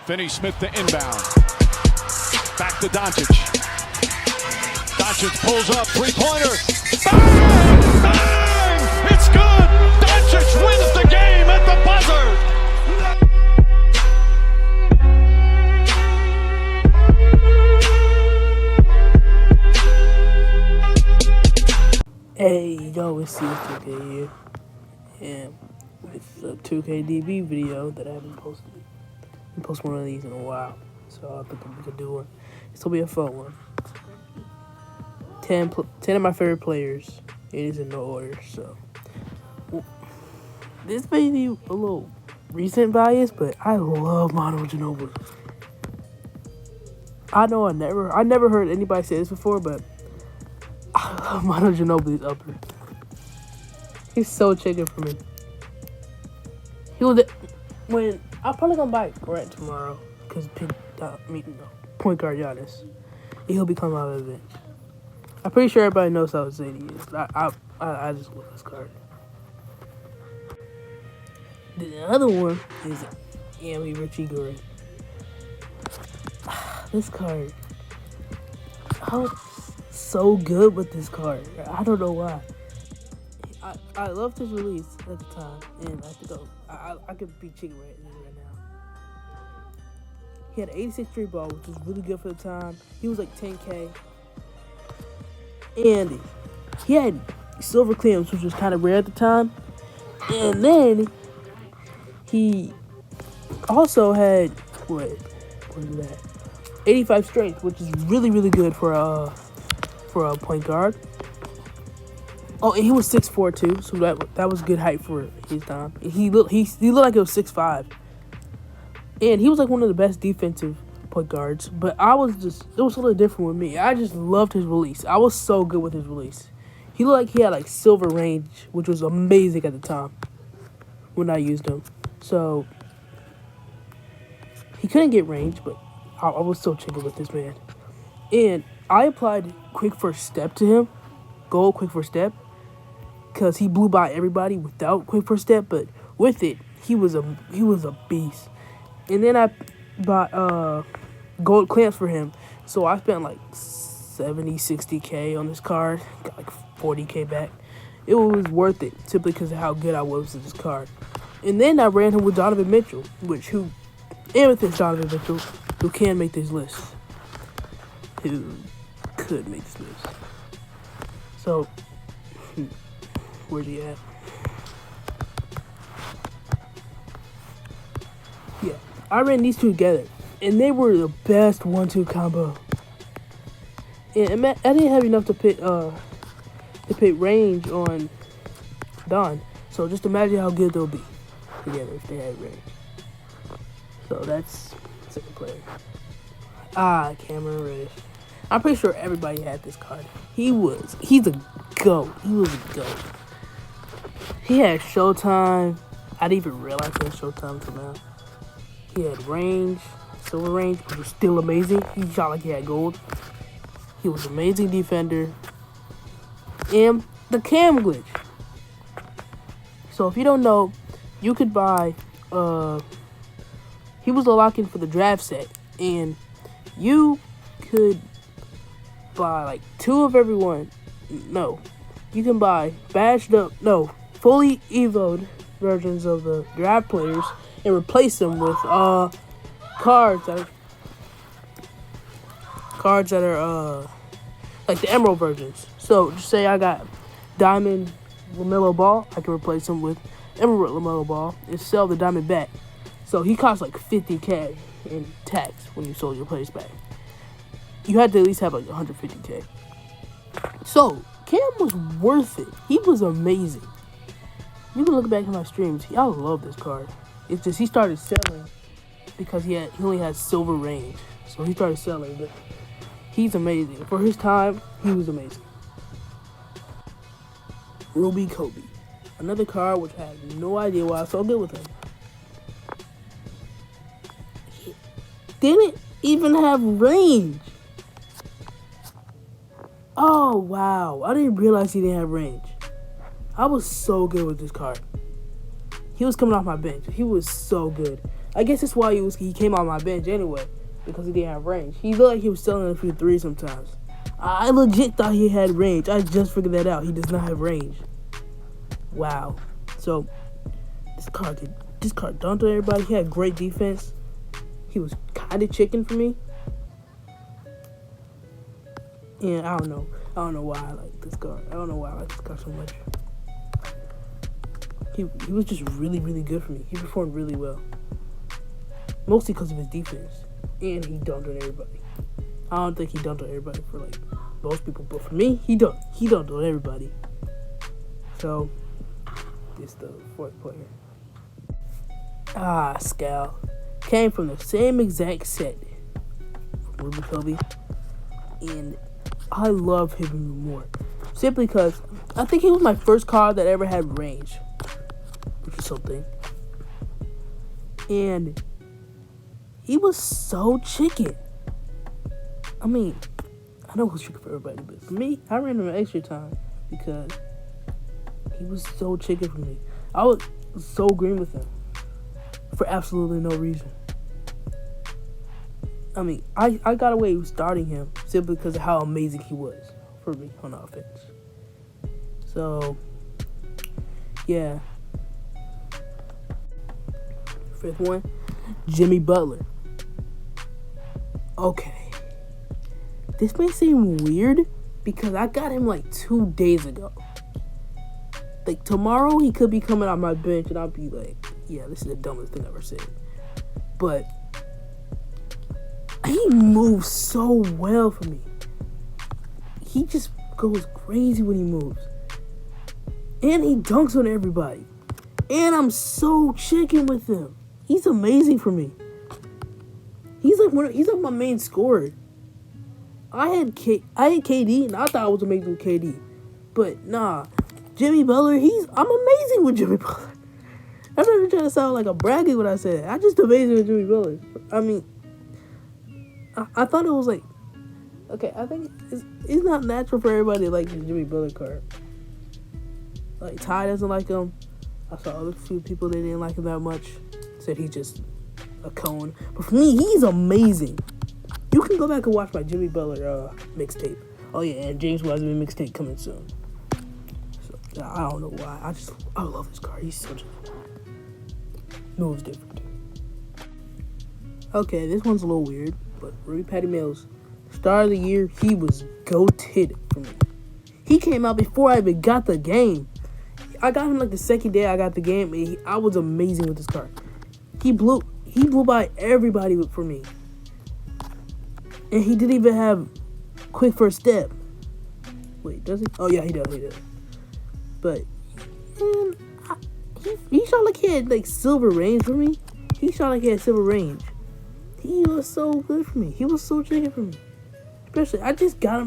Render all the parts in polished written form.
Finney-Smith to inbound. Back to Doncic. Doncic pulls up, three-pointer. Bang! Bang! It's good! Doncic wins the game at the buzzer! Hey, yo, it's C2K here, and it's a 2KDB video that I haven't posted. I haven't posted one of these in a while, so I think we could do one. This will be a fun one. 10 of my favorite players. It is in no order, so. This may be a little recent bias, but I love Manu Ginobili. I know I never heard anybody say this before, but I love Manu Ginobili's upper. He's so chicken for me. I'm probably gonna buy Grant tomorrow because point guard Giannis. And he'll be coming out of the bench. I'm pretty sure everybody knows how insane he is. I just love this card. The other one is Yami Richie Gray. This card. I was so good with this card. I don't know why. I loved his release at the time, and I think I could be cheating right now. He had 86 street ball, which was really good for the time. He was like 10K. And he had silver clamps, which was kind of rare at the time. And then he also had what is that? 85 strength, which is really, really good for a point guard. Oh, and he was 6'4" too, so that was good height for his time. He looked like he was 6'5", and he was like one of the best defensive point guards. But it was a little different with me. I just loved his release. I was so good with his release. He looked like he had like silver range, which was amazing at the time when I used him. So he couldn't get range, but I was so chicken with this man. And I applied quick first step to him, gold quick first step, because he blew by everybody without quick first step, but with it, he was a beast. And then I bought gold clamps for him, so I spent like 60K on this card, got like 40K back. It was worth it simply because of how good I was with this card. And then I ran him with Donovan Mitchell, Amethyst Donovan Mitchell, who can make this list. Who could make this list. So, where's he at? Yeah, I ran these two together, and they were the best 1-2 combo. And I didn't have enough to put range on Don, so just imagine how good they'll be together if they had range. So that's second player. Cameron Reddish. I'm pretty sure everybody had this card. He's a GOAT. He was a GOAT. He had Showtime. I didn't even realize he had Showtime until now. He had range, silver range, which was still amazing. He shot like he had gold. He was an amazing defender. And the cam glitch. So if you don't know, you could buy, he was a lock-in for the draft set, and you could buy like 2 of everyone. No, you can buy fully evoed versions of the draft players and replace them with cards that are like the emerald versions. So just say I got diamond LaMelo Ball, I can replace him with emerald LaMelo Ball and sell the diamond back. So he cost like 50K in tax when you sold your players back. You had to at least have like 150K. So Cam was worth it. He was amazing. You can look back at my streams. I love this card. It's just he started selling because he only had silver range. So he started selling, but he's amazing. For his time, he was amazing. Ruby Kobe. Another card which I had no idea why I was so good with him. He didn't even have range. Oh, wow. I didn't realize he didn't have range. I was so good with this card. He was coming off my bench. He was so good. I guess that's why he came on my bench anyway, because he didn't have range. He looked like he was selling a few threes sometimes. I legit thought he had range. I just figured that out. He does not have range. Wow. So this card dunked on everybody. He had great defense. He was kind of chicken for me. And I don't know why I like this card. I don't know why I like this card so much. He was just really, really good for me. He performed really well. Mostly because of his defense. And he dunked on everybody. I don't think he dunked on everybody for like most people, but for me, he dunked on everybody. So it's the fourth player. Pascal came from the same exact set from Ruby Kobe, and I love him even more. Simply because I think he was my first card that ever had range, which is something. And he was so chicken. I mean, I know it was chicken for everybody, but for me, I ran him an extra time because he was so chicken for me. I was so green with him for absolutely no reason. I mean, I got away with starting him simply because of how amazing he was for me on offense. So, yeah. Fifth one, Jimmy Butler. Okay. This may seem weird because I got him like 2 days ago. Like tomorrow he could be coming on my bench and I'll be like, yeah, this is the dumbest thing I've ever said. But he moves so well for me. He just goes crazy when he moves. And he dunks on everybody. And I'm so chicken with him. He's amazing for me. He's like my main scorer. I had KD and I thought I was amazing with KD. But nah, Jimmy Butler, I'm amazing with Jimmy Butler. I'm not even trying to sound like a bragging when I said it. I'm just amazing with Jimmy Butler. I mean, I thought it was like, okay, I think it's not natural for everybody to like the Jimmy Butler card. Like, Ty doesn't like him. I saw other few people that didn't like him that much. Said he's just a cone. But for me, he's amazing. You can go back and watch my Jimmy Butler mixtape. Oh yeah, and James Wiseman mixtape coming soon. So I don't know why. I love this card. He's such a moves different. Okay, this one's a little weird, but Ruby Patty Mills, start of the year, he was goated for me. He came out before I even got the game. I got him like the second day I got the game, and I was amazing with this card. He blew by everybody for me. And he didn't even have quick first step. Wait, does he? Oh yeah, he does. But man, he shot like he had like silver range for me. He shot like he had silver range. He was so good for me. He was so chicken for me. Especially, I got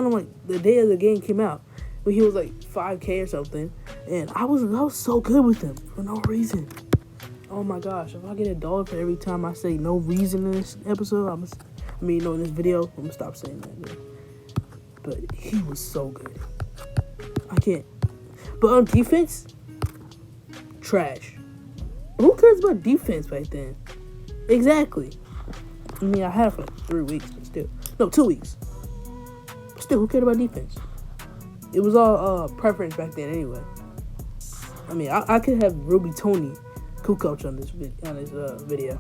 him like the day of the game came out, when he was like 5K or something, and I was so good with him for no reason. Oh my gosh, if I get $1 for every time I say no reason in this episode, in this video, I'm gonna stop saying that. Man. But he was so good. I can't. But on defense, trash. Who cares about defense back then? Exactly. I mean, I had it for like 3 weeks, but still. No, 2 weeks. Still, who cared about defense? It was all preference back then anyway. I mean, I could have Ruby Tony co-coach on this video.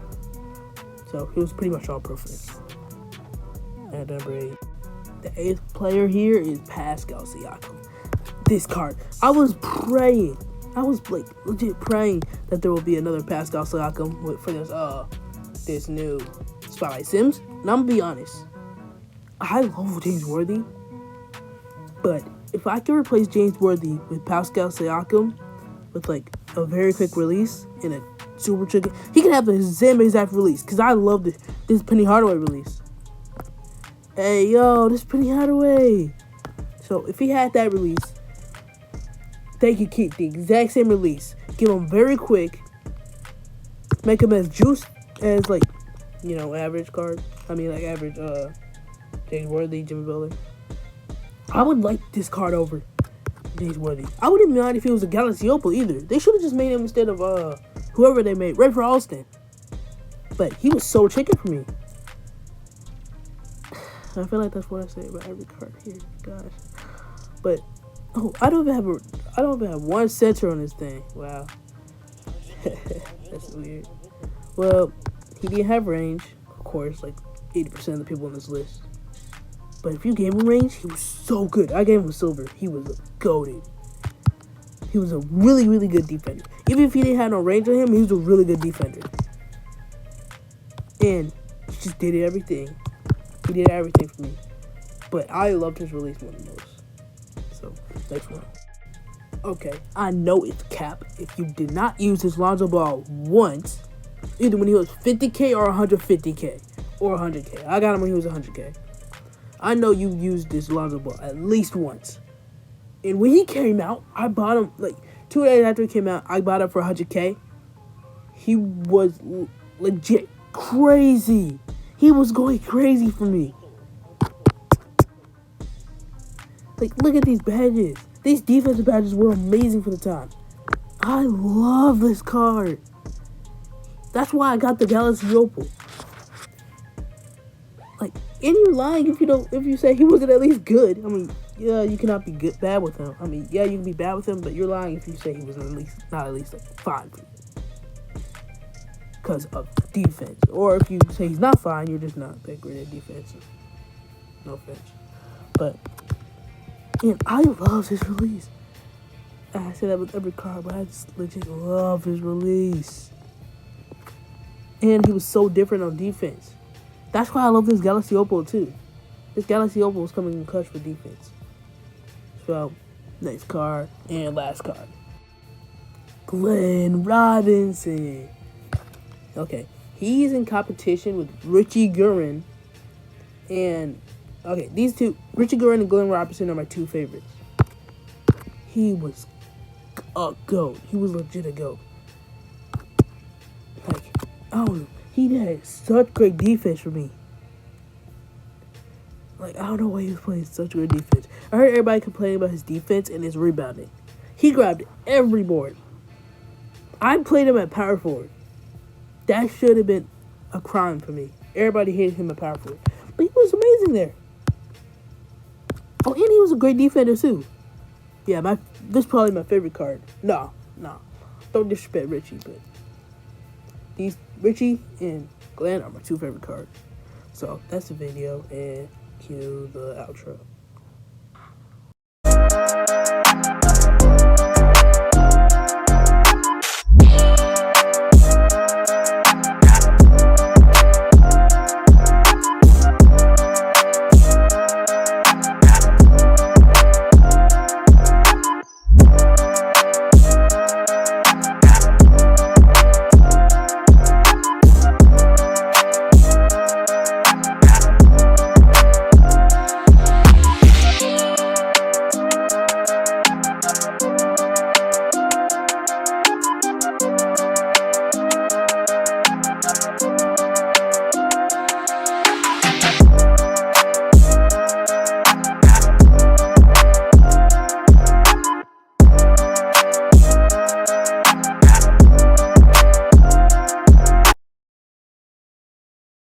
So, it was pretty much all preference. And number 8. The 8th player here is Pascal Siaco. This card. I was praying. I was like legit praying that there will be another Pascal Siakam for this new Spotlight Sims. And I'm gonna be honest, I love James Worthy, but if I could replace James Worthy with Pascal Siakam with like a very quick release and a super chicken, he can have the same exact release. Cause I love this Penny Hardaway release. Hey yo, this Penny Hardaway. So if he had that release, they could keep the exact same release, give him very quick, make him as juiced as like, average card. I mean like average James Worthy, Jimmy Butler. I would like this card over James Worthy. I wouldn't mind if he was a Galaxy Opal either. They should have just made him instead of whoever they made, Red for Alston. But he was so chicken for me. I feel like that's what I say about every card here, gosh. But I don't even have one center on this thing. Wow, that's weird. Well, he didn't have range, of course, like 80% of the people on this list. But if you gave him range, he was so good. I gave him silver. He was a goated. He was a really, really good defender. Even if he didn't have no range on him, he was a really good defender. And he just did everything. He did everything for me. But I loved his release one the most. So, next one. Okay, I know it's cap if you did not use his Lonzo Ball once, either when he was 50K or 150K or 100K. I got him when he was 100K. I know you used this Lonzo Ball at least once. And when he came out, I bought him, like, 2 days after he came out, I bought him for 100K. He was legit crazy. He was going crazy for me. Like, look at these badges. These defensive badges were amazing for the time. I love this card. That's why I got the Galaxy Opal. Like, and you're lying if you say he wasn't at least good. I mean, yeah, you cannot be bad with him. I mean, yeah, you can be bad with him, but you're lying if you say he was not at least like fine for you. Because of defense. Or if you say he's not fine, you're just not that great at defense. No offense. But, and I love his release. I say that with every card, but I just legit love his release. And he was so different on defense. That's why I love this Galaxy Opal too. This Galaxy Opal is coming in clutch for defense. So, next card and last card. Glenn Robinson. Okay, he's in competition with Richie Guerin. And, okay, these two, Richie Guerin and Glenn Robinson are my two favorites. He was a GOAT. He was legit a GOAT. Like, I don't know. He had such great defense for me. Like, I don't know why he was playing such great defense. I heard everybody complaining about his defense and his rebounding. He grabbed every board. I played him at power forward. That should have been a crime for me. Everybody hated him at power forward. But he was amazing there. Oh, and he was a great defender too. Yeah, this is probably my favorite card. No. Don't disrespect Richie, but these Richie and Glenn are my two favorite cards. So that's the video, and cue the outro.